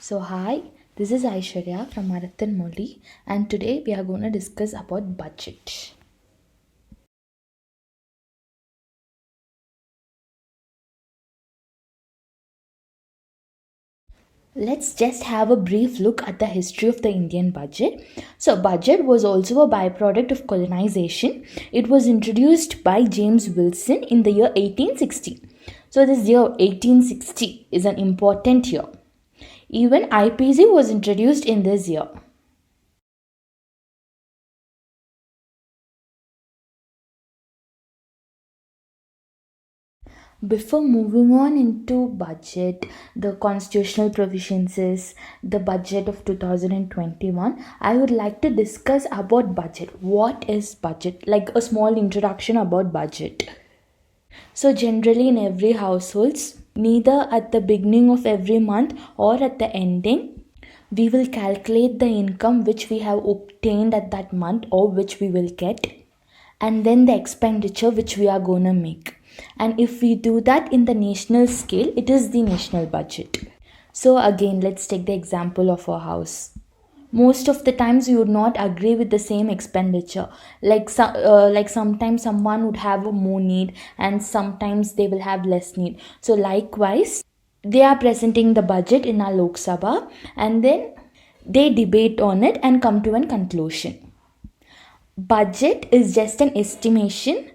So hi, this is Aishwarya from Marathon Moli, and today we are going to discuss about budget. Let's just have a brief look at the history of the Indian budget. So budget was also a byproduct of colonization. It was introduced by James Wilson in the year 1860. So this year 1860 is an important year. Even IPC was introduced in this year. Before moving on into budget, the constitutional provisions is the budget of 2021. I would like to discuss about budget. What is budget? Like a small introduction about budget. So generally in every households, neither at the beginning of every month or at the ending, we will calculate the income which we have obtained at that month or which we will get, and then the expenditure which we are going to make. And if we do that in the national scale, it is the national budget. So again, let's take the example of a house. Most of the times you would not agree with the same expenditure. Like sometimes someone would have more need and sometimes they will have less need. So likewise, they are presenting the budget in our Lok Sabha, and then they debate on it and come to a conclusion. Budget is just an estimation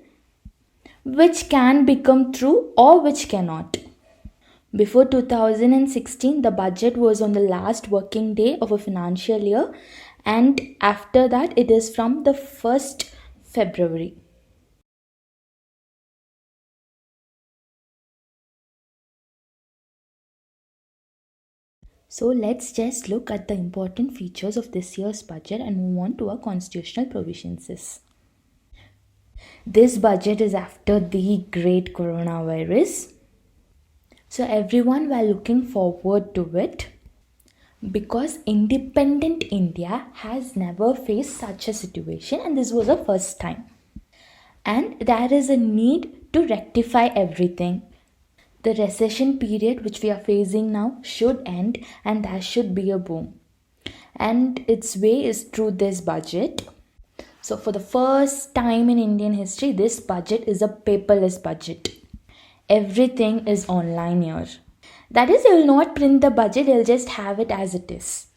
which can become true or which cannot. Before 2016, the budget was on the last working day of a financial year, and after that, it is from the 1st February. So let's just look at the important features of this year's budget and move on to our constitutional provisions. This budget is after the great coronavirus. So everyone were looking forward to it because independent India has never faced such a situation, and this was the first time. And there is a need to rectify everything. The recession period which we are facing now should end and there should be a boom. And its way is through this budget. So for the first time in Indian history, this budget is a paperless budget. Everything is online here. That is, they will not print the budget, they'll just have it as it is.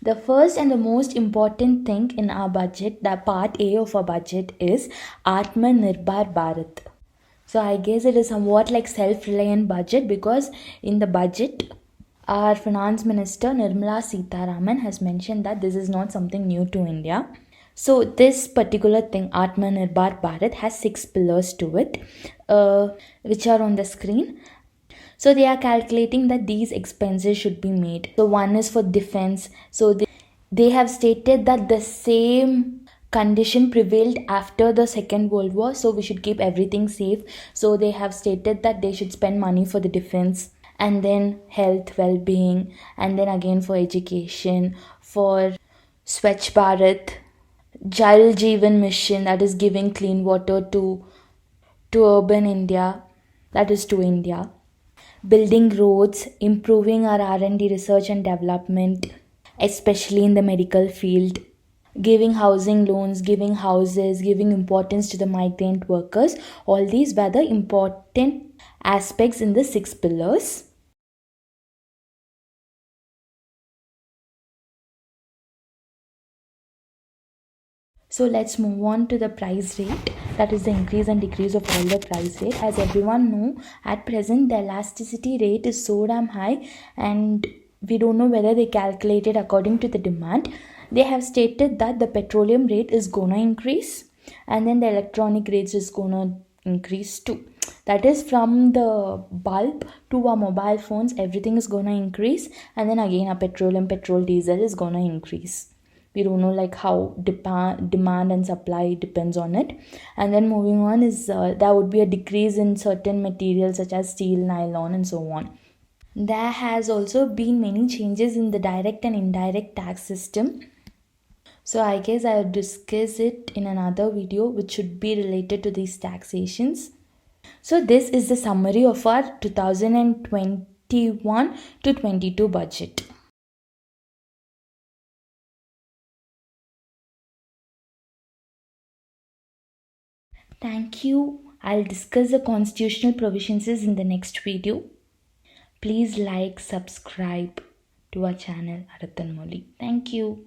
The first and the most important thing in our budget, the part A of our budget, is Atmanirbhar Bharat. So I guess it is somewhat like self-reliant budget, because in the budget, our finance minister Nirmala Sitharaman has mentioned that this is not something new to India. So this particular thing, Atmanirbhar Bharat, has 6 pillars to it, which are on the screen. So they are calculating that these expenses should be made. So one is for defense. So they have stated that the same condition prevailed after the Second World War. So we should keep everything safe. So they have stated that they should spend money for the defense, and then health, well-being, and then again for education, for Swachh Bharat, Jal Jeevan Mission, that is giving clean water to urban India, that is to India. Building roads, improving our R&D, research and development, especially in the medical field, giving housing loans, giving houses, giving importance to the migrant workers. All these were the important aspects in the 6 pillars. So let's move on to the price rate, that is the increase and decrease of all the price rate. As everyone know, at present the elasticity rate is so damn high, and we don't know whether they calculate it according to the demand. They have stated that the petroleum rate is gonna increase, and then the electronic rates is gonna increase too. That is, from the bulb to our mobile phones, everything is gonna increase, and then again our petrol, diesel is gonna increase. We don't know like how demand and supply depends on it. And then moving on is there would be a decrease in certain materials such as steel, nylon, and so on. There has also been many changes in the direct and indirect tax system. So I guess I'll discuss it in another video which should be related to these taxations. So this is the summary of our 2021 to 22 budget. Thank you. I'll discuss the constitutional provisions in the next video. Please like, subscribe to our channel Arathan Moli. Thank you.